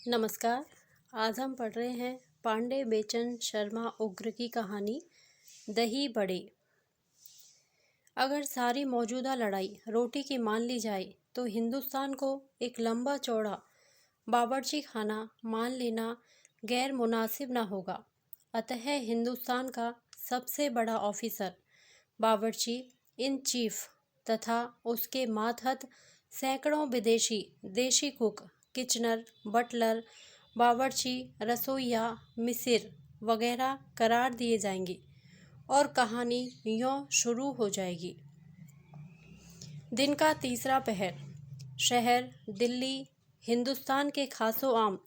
नमस्कार। आज हम पढ़ रहे हैं पांडे बेचन शर्मा उग्र की कहानी दही बड़े। अगर सारी मौजूदा लड़ाई रोटी की मान ली जाए तो हिंदुस्तान को एक लंबा चौड़ा बावर्ची खाना मान लेना गैर मुनासिब न होगा। अतः हिंदुस्तान का सबसे बड़ा ऑफिसर बावर्ची इन चीफ तथा उसके मातहत सैकड़ों विदेशी देशी कुक, किचनर, बटलर, बावर्ची, रसोइया, मिसिर वगैरह करार दिए जाएंगे और कहानी यूं शुरू हो जाएगी। दिन का तीसरा पहर। शहर दिल्ली हिंदुस्तान के खासो आम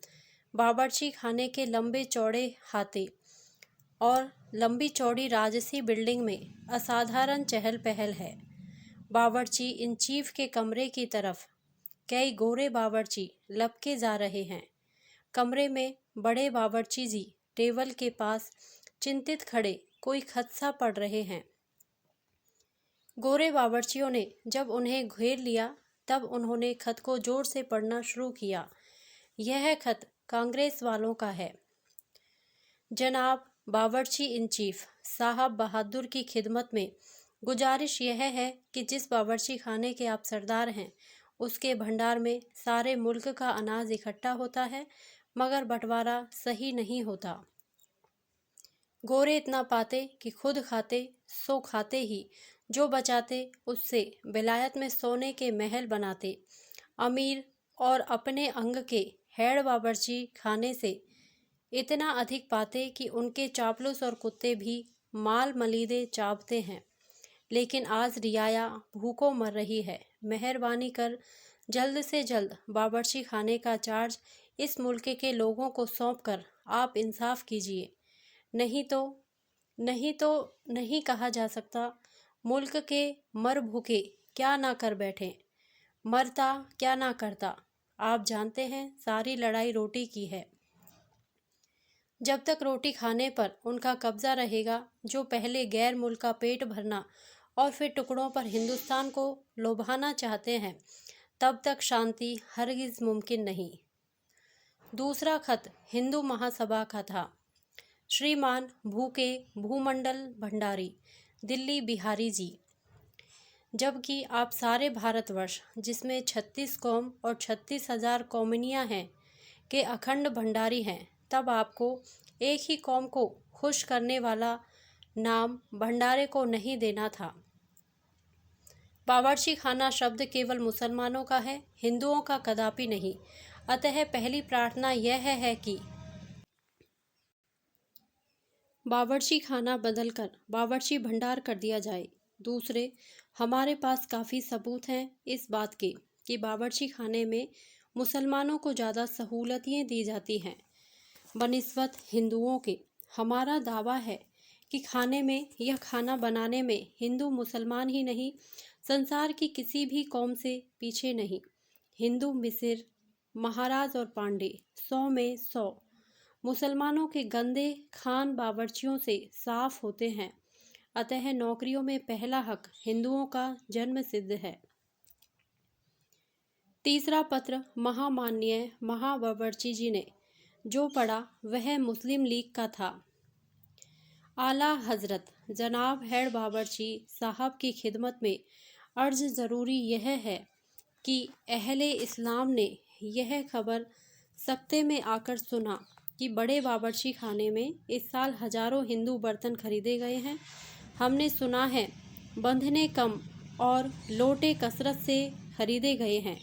बावर्ची खाने के लंबे चौड़े हाथे और लंबी चौड़ी राजसी बिल्डिंग में असाधारण चहल पहल है। बावर्ची इन चीफ के कमरे की तरफ कई गोरे बावर्ची लपके जा रहे हैं। कमरे में बड़े बावर्ची जी टेबल के पास चिंतित खड़े कोई खदसा पढ़ रहे हैं। गोरे बावर्चियों ने जब उन्हें घेर लिया तब उन्होंने खत को जोर से पढ़ना शुरू किया। यह खत कांग्रेस वालों का है। जनाब बावर्ची इन चीफ साहब बहादुर की खिदमत में गुजारिश यह है कि जिस बावर्ची खाने के आप सरदार हैं उसके भंडार में सारे मुल्क का अनाज इकट्ठा होता है मगर बंटवारा सही नहीं होता। गोरे इतना पाते कि खुद खाते सो खाते ही, जो बचाते उससे विलायत में सोने के महल बनाते। अमीर और अपने अंग के हेड़ बावर्ची खाने से इतना अधिक पाते कि उनके चापलूस और कुत्ते भी माल मलीदे चावते हैं। लेकिन आज रियाया भूखों मर रही है। मेहरबानी कर जल्द से जल्द बावर्ची खाने का चार्ज इस मुल्क के लोगों को सौंप कर आप इंसाफ कीजिए। नहीं तो नहीं कहा जा सकता मुल्क के मर भूखे क्या ना कर बैठे, मरता क्या ना करता। आप जानते हैं सारी लड़ाई रोटी की है। जब तक रोटी खाने पर उनका कब्जा रहेगा, जो पहले गैर मुल्क का पेट भरना और फिर टुकड़ों पर हिंदुस्तान को लोभाना चाहते हैं, तब तक शांति हरगिज मुमकिन नहीं। दूसरा खत हिंदू महासभा का था। श्रीमान भूखे भूमंडल भंडारी दिल्ली बिहारी जी, जबकि आप सारे भारतवर्ष जिसमें 36 कौम और 36,000 कौमनियाँ हैं के अखंड भंडारी हैं, तब आपको एक ही कौम को खुश करने वाला नाम भंडारे को नहीं देना था। बावर्ची खाना शब्द केवल मुसलमानों का है, हिंदुओं का कदापि नहीं। अतः पहली प्रार्थना यह है कि बावर्ची खाना बदलकर बावर्ची भंडार कर दिया जाए। दूसरे, हमारे पास काफ़ी सबूत हैं इस बात के कि बावर्ची खाने में मुसलमानों को ज़्यादा सहूलतें दी जाती हैं बनिस्बत हिंदुओं के। हमारा दावा है कि खाने में यह खाना बनाने में हिंदू मुसलमान ही नहीं, संसार की किसी भी कौम से पीछे नहीं। हिंदू मिसिर, महाराज और पांडे 100 में 100 मुसलमानों के गंदे खान बावर्चियों से साफ होते हैं। अतः नौकरियों में पहला हक हिंदुओं का जन्म सिद्ध है। तीसरा पत्र महामान्य महाबावर्ची जी ने जो पढ़ा वह मुस्लिम लीग का था। आला हजरत जनाब हेड बावर्ची साहब की खिदमत में अर्ज ज़रूरी यह है कि अहले इस्लाम ने यह खबर सख्ते में आकर सुना कि बड़े बावर्ची खाने में इस साल हजारों हिंदू बर्तन खरीदे गए हैं। हमने सुना है बंधने कम और लोटे कसरत से खरीदे गए हैं।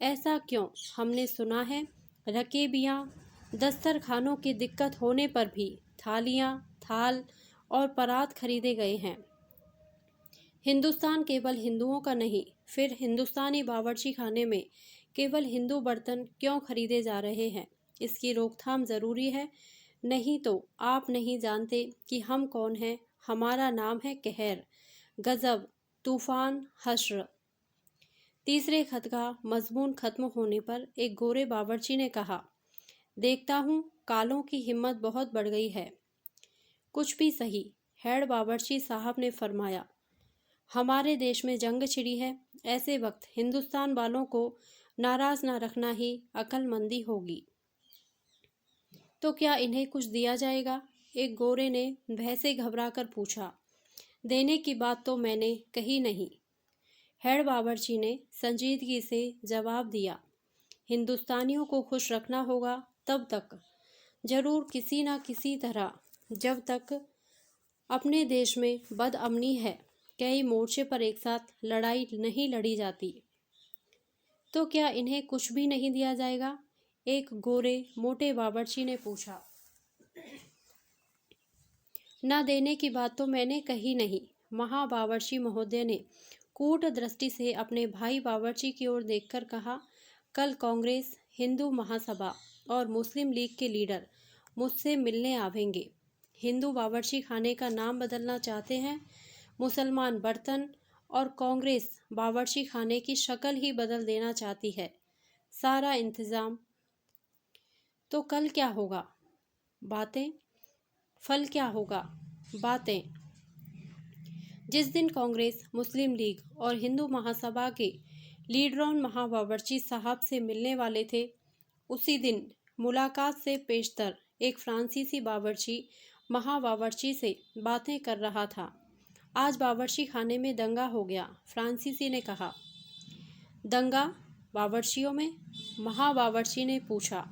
ऐसा क्यों? हमने सुना है रकेबियाँ, दस्तरखानों की दिक्कत होने पर भी थालियाँ, थाल और परात खरीदे गए हैं। हिंदुस्तान केवल हिंदुओं का नहीं, फिर हिंदुस्तानी बावर्ची खाने में केवल हिंदू बर्तन क्यों खरीदे जा रहे हैं? इसकी रोकथाम ज़रूरी है। नहीं तो आप नहीं जानते कि हम कौन हैं। हमारा नाम है कहर, गज़ब, तूफ़ान, हश्र। तीसरे खत का मजमून खत्म होने पर एक गोरे बावर्ची ने कहा, देखता हूँ कालों की हिम्मत बहुत बढ़ गई है। कुछ भी सही, हेड बावर्ची साहब ने फरमाया, हमारे देश में जंग छिड़ी है। ऐसे वक्त हिंदुस्तान वालों को नाराज़ ना रखना ही अक्लमंदी होगी। तो क्या इन्हें कुछ दिया जाएगा? एक गोरे ने भय से घबराकर पूछा। देने की बात तो मैंने कही नहीं, हेड बावर्ची ने संजीदगी से जवाब दिया। हिंदुस्तानियों को खुश रखना होगा तब तक, जरूर किसी न किसी तरह। जब तक अपने देश में बदअमनी है, कई मोर्चे पर एक साथ लड़ाई नहीं लड़ी जाती। तो क्या इन्हें कुछ भी नहीं दिया जाएगा? एक गोरे मोटे बावर्ची ने पूछा। न देने की बात तो मैंने कही नहीं, महाबावर्ची महोदय ने कूट दृष्टि से अपने भाई बावर्ची की ओर देखकर कहा। कल कांग्रेस, हिंदू महासभा और मुस्लिम लीग के लीडर मुझसे मिलने आवेंगे। हिंदू बावर्ची खाने का नाम बदलना चाहते हैं, मुसलमान बर्तन, और कांग्रेस बावर्ची खाने की शक्ल ही बदल देना चाहती है। सारा इंतजाम। तो कल क्या होगा? बातें। फल क्या होगा? बातें। जिस दिन कांग्रेस, मुस्लिम लीग और हिंदू महासभा के लीडरों महाबावर्ची साहब से मिलने वाले थे, उसी दिन मुलाकात से पेशतर एक फ्रांसीसी बावर्ची महाबावर्ची से बातें कर रहा था। आज बावर्ची खाने में दंगा हो गया, फ्रांसीसी ने कहा। दंगा बावर्चियों में? महाबावर्ची ने पूछा।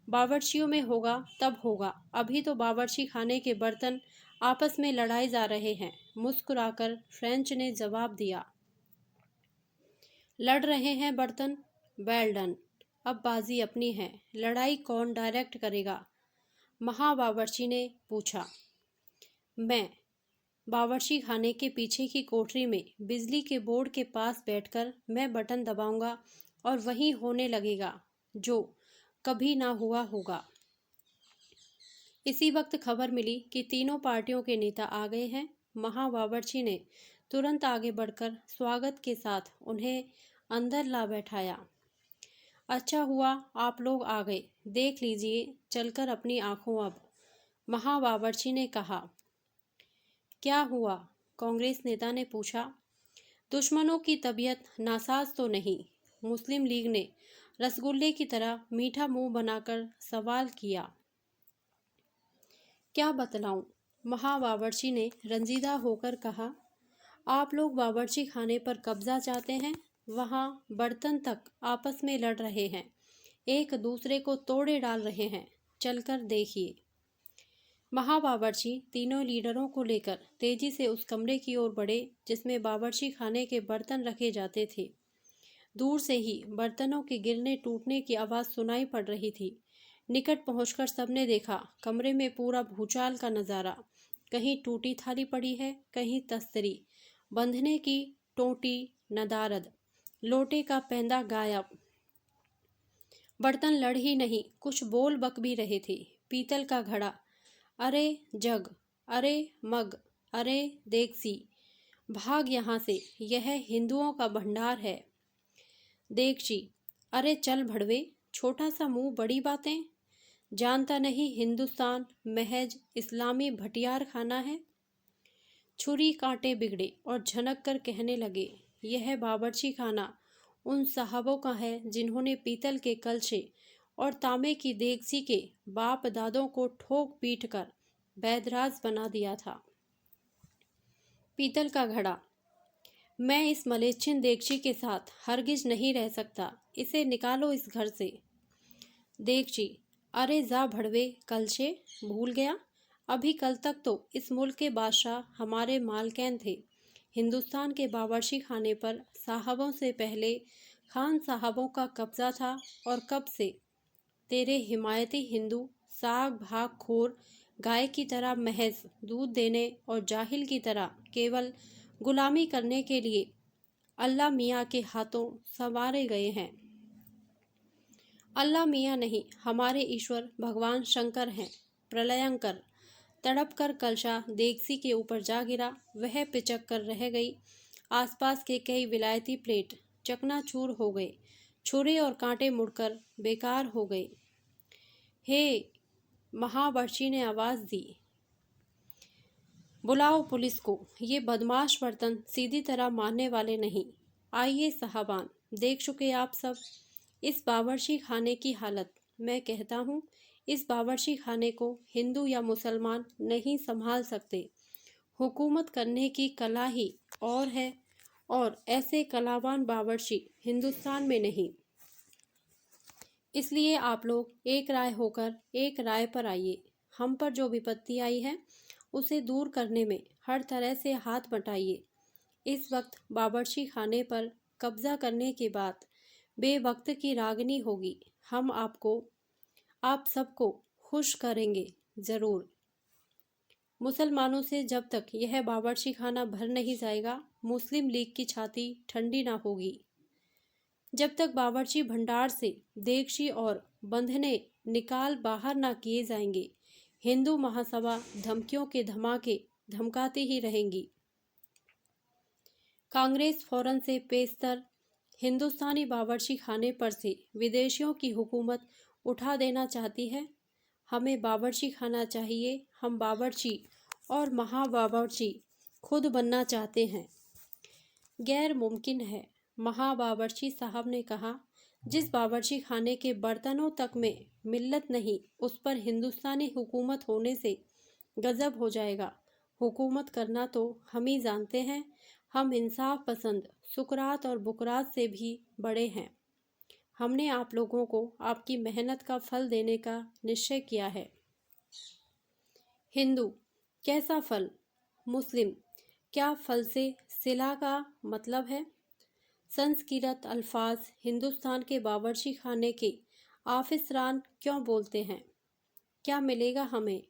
बावर्चियों में होगा तब होगा, अभी तो बावर्ची खाने के बर्तन आपस में लड़ाए जा रहे हैं, मुस्कुराकर फ्रेंच ने जवाब दिया। लड़ रहे हैं बर्तन? वेल डन, अब बाजी अपनी है, लड़ाई कौन डायरेक्ट करेगा? महाबावर्ची ने पूछा। मैं। बावर्ची खाने के पीछे की कोठरी में बिजली के बोर्ड के पास बैठकर मैं बटन दबाऊंगा और वहीं होने लगेगा जो कभी ना हुआ होगा। इसी वक्त खबर मिली कि तीनों पार्टियों के नेता आ गए हैं। महाबावर्ची ने तुरंत आगे बढ़कर स्वागत के साथ उन्हें अंदर ला बैठाया। अच्छा हुआ आप लोग आ गए, देख लीजिए चलकर अपनी आंखों अब, महाबावर्ची ने कहा। क्या हुआ? कांग्रेस नेता ने पूछा। दुश्मनों की तबीयत नासाज तो नहीं? मुस्लिम लीग ने रसगुल्ले की तरह मीठा मुंह बनाकर सवाल किया। क्या बतलाऊं? महाबावर्ची ने रंजीदा होकर कहा। आप लोग बावर्ची खाने पर कब्जा चाहते हैं, वहां बर्तन तक आपस में लड़ रहे हैं, एक दूसरे को तोड़े डाल रहे हैं, चलकर देखिए। महाबावर्ची तीनों लीडरों को लेकर तेजी से उस कमरे की ओर बढ़े जिसमें बावर्ची खाने के बर्तन रखे जाते थे। दूर से ही बर्तनों के गिरने टूटने की आवाज़ सुनाई पड़ रही थी। निकट पहुंचकर सबने देखा कमरे में पूरा भूचाल का नज़ारा। कहीं टूटी थाली पड़ी है, कहीं तस्तरी, बंधने की टोटी नदारद, लोटे का पैंदा गायब। बर्तन लड़ ही नहीं, कुछ बोल बक भी रहे थे। पीतल का घड़ा, अरे जग, अरे मग, अरे देगसी, भाग यहाँ से, यह हिंदुओं का भंडार है। देगची, अरे चल भड़वे, छोटा सा मुंह बड़ी बातें, जानता नहीं हिंदुस्तान महज इस्लामी भटियार खाना है। छुरी कांटे बिगड़े और झनक कर कहने लगे, यह बावर्ची खाना उन साहबों का है जिन्होंने पीतल के कलशे और तांबे की देगसी के बाप दादों को ठोक पीट कर बैदराज बना दिया था। पीतल का घड़ा, मैं इस मलेच्छिन देगची के साथ हरगिज नहीं रह सकता, इसे निकालो इस घर से। देगची, अरे जा भड़वे, कलशे भूल गया? अभी कल तक तो इस मुल्क के बादशाह हमारे मालकिन थे। हिंदुस्तान के बावर्ची खाने पर साहबों से पहले खान साहबों का कब्जा था, और कब से तेरे हिमायती हिंदू साग भाग खोर गाय की तरह महज दूध देने और जाहिल की तरह केवल गुलामी करने के लिए अल्लाह मियाँ के हाथों संवारे गए हैं। अल्लाह मियाँ नहीं, हमारे ईश्वर भगवान शंकर हैं। प्रलयंकर तड़प कर कलशा देगसी के ऊपर जा गिरा, वह पिचक कर रह गई। आसपास के कई विलायती प्लेट चकनाचूर हो गए, छुरे और कांटे मुड़कर बेकार हो गए। हे, महाबावर्ची ने आवाज़ दी, बुलाओ पुलिस को, ये बदमाश बर्तन सीधी तरह मारने वाले नहीं। आइए साहबान, देख चुके आप सब इस बावर्ची खाने की हालत। मैं कहता हूँ, इस बावर्ची खाने को हिंदू या मुसलमान नहीं संभाल सकते। हुकूमत करने की कला ही और है, और ऐसे कलावान बावर्ची हिंदुस्तान में नहीं। इसलिए आप लोग एक राय होकर एक राय पर आइए। हम पर जो विपत्ति आई है उसे दूर करने में हर तरह से हाथ बटाइए। इस वक्त बावर्ची खाने पर कब्जा करने के बाद बेवक्त की रागनी होगी। हम आप सबको खुश करेंगे ज़रूर। मुसलमानों से जब तक यह बावर्ची खाना भर नहीं जाएगा, मुस्लिम लीग की छाती ठंडी ना होगी। जब तक बावर्ची भंडार से देगची और बंधने निकाल बाहर ना किए जाएंगे, हिंदू महासभा धमकियों के धमाके धमकाती ही रहेंगी। कांग्रेस फौरन से पेशतर हिंदुस्तानी बावर्ची खाने पर से विदेशियों की हुकूमत उठा देना चाहती है। हमें बावर्ची खाना चाहिए। हम बावर्ची और महाबावर्ची खुद बनना चाहते हैं। गैर मुमकिन है, महाबावर्ची साहब ने कहा। जिस बावर्ची खाने के बर्तनों तक में मिल्लत नहीं, उस पर हिंदुस्तानी हुकूमत होने से गजब हो जाएगा। हुकूमत करना तो हम ही जानते हैं। हम इंसाफ पसंद सुकरात और बुकरात से भी बड़े हैं। हमने आप लोगों को आपकी मेहनत का फल देने का निश्चय किया है। हिंदू, कैसा फल? मुस्लिम, क्या फल से सिला का मतलब है? संस्कृत अल्फाज हिंदुस्तान के बावर्ची खाने के आफिसरान क्यों बोलते हैं? क्या मिलेगा हमें?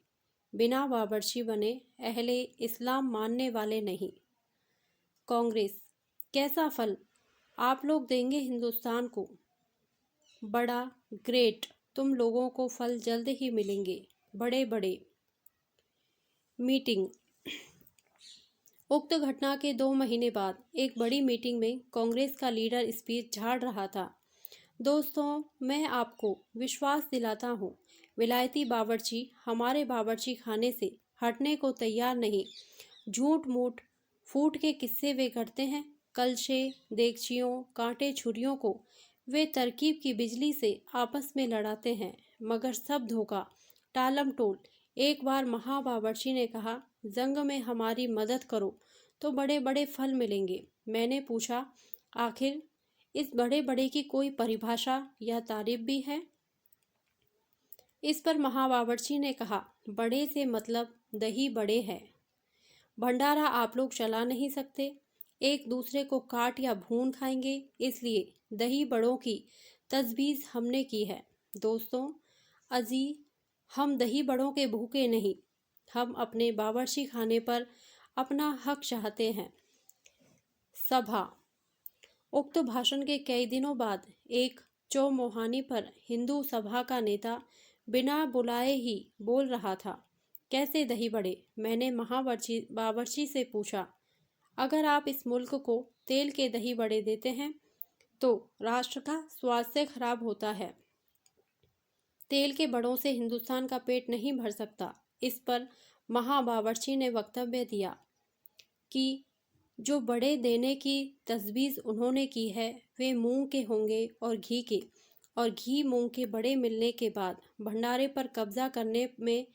बिना बावर्ची बने अहले इस्लाम मानने वाले नहीं। कांग्रेस, कैसा फल आप लोग देंगे हिंदुस्तान को? बड़ा ग्रेट, तुम लोगों को फल जल्द ही मिलेंगे, बड़े बड़े। मीटिंग। उक्त घटना के 2 महीने बाद एक बड़ी मीटिंग में कांग्रेस का लीडर स्पीच झाड़ रहा था। दोस्तों, मैं आपको विश्वास दिलाता हूँ, विलायती बावर्ची हमारे बावर्ची खाने से हटने को तैयार नहीं। झूठ मूठ फूट के किस्से वे करते हैं। कलशे, देगचियों, कांटे, छुरियों को वे तरकीब की बिजली से आपस में लड़ाते हैं, मगर सब धोखा, टालम टोल। एक बार महाबावर्ची ने कहा, जंग में हमारी मदद करो तो बड़े बड़े फल मिलेंगे। मैंने पूछा, आखिर इस बड़े बड़े की कोई परिभाषा या तारीफ भी है? इस पर महाबावर्ची ने कहा, बड़े से मतलब दही बड़े है। भंडारा आप लोग चला नहीं सकते, एक दूसरे को काट या भून खाएंगे, इसलिए दही बड़ों की तजवीज़ हमने की है। दोस्तों अजी, हम दही बड़ों के भूखे नहीं, हम अपने बावर्ची खाने पर अपना हक चाहते हैं। सभा। उक्त भाषण के कई दिनों बाद एक चौमुहानी पर हिंदू सभा का नेता बिना बुलाए ही बोल रहा था। कैसे दही बड़े? मैंने बावर्ची से पूछा। अगर आप इस मुल्क को तेल के दही बड़े देते हैं तो राष्ट्र का स्वास्थ्य खराब होता है। तेल के बड़ों से हिंदुस्तान का पेट नहीं भर सकता। इस पर महाबावर्ची ने वक्तव्य दिया कि जो बड़े देने की तजवीज़ उन्होंने की है वे मूंग के होंगे और घी के, और घी मूंग के बड़े मिलने के बाद भंडारे पर कब्जा करने में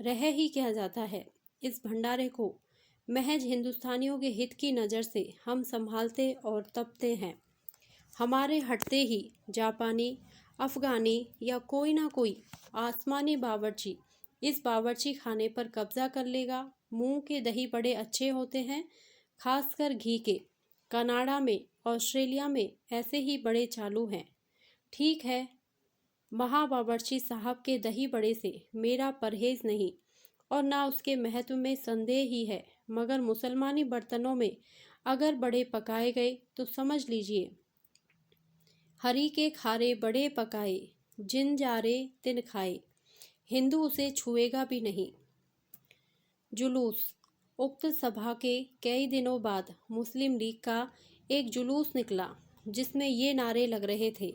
रह ही क्या जाता है। इस भंडारे को महज हिंदुस्तानियों के हित की नज़र से हम संभालते और तपते हैं। हमारे हटते ही जापानी, अफ़गानी या कोई ना कोई आसमानी बावर्ची इस बावर्ची खाने पर कब्जा कर लेगा। मूंग के दही बड़े अच्छे होते हैं, खासकर घी के। कनाडा में, ऑस्ट्रेलिया में ऐसे ही बड़े चालू हैं। ठीक है, महाबावर्ची साहब के दही बड़े से मेरा परहेज़ नहीं और ना उसके महत्व में संदेह ही है, मगर मुसलमानी बर्तनों में अगर बड़े पकाए गए तो समझ लीजिए, हरी के खारे बड़े पकाए, जिन जारे तिन खाए। हिंदू उसे छुएगा भी नहीं। जुलूस। उक्त सभा के कई दिनों बाद मुस्लिम लीग का एक जुलूस निकला जिसमें ये नारे लग रहे थे,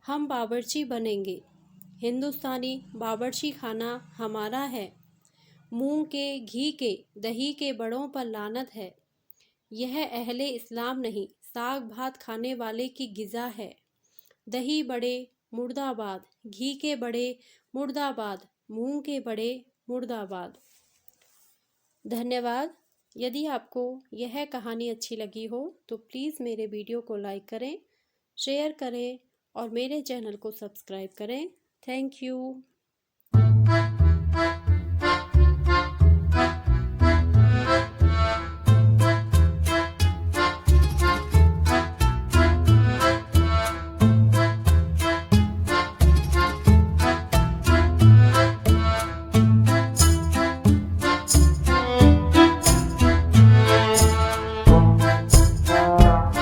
हम बावर्ची बनेंगे, हिंदुस्तानी बावर्ची खाना हमारा है, मूंग के, घी के, दही के बड़ों पर लानत है, यह अहले इस्लाम नहीं साग भात खाने वाले की गिज़ा है। दही बड़े मुर्दाबाद, घी के बड़े मुर्दाबाद, मूंग के बड़े मुर्दाबाद। धन्यवाद। यदि आपको यह कहानी अच्छी लगी हो तो प्लीज़ मेरे वीडियो को लाइक करें, शेयर करें और मेरे चैनल को सब्सक्राइब करें। Thank you.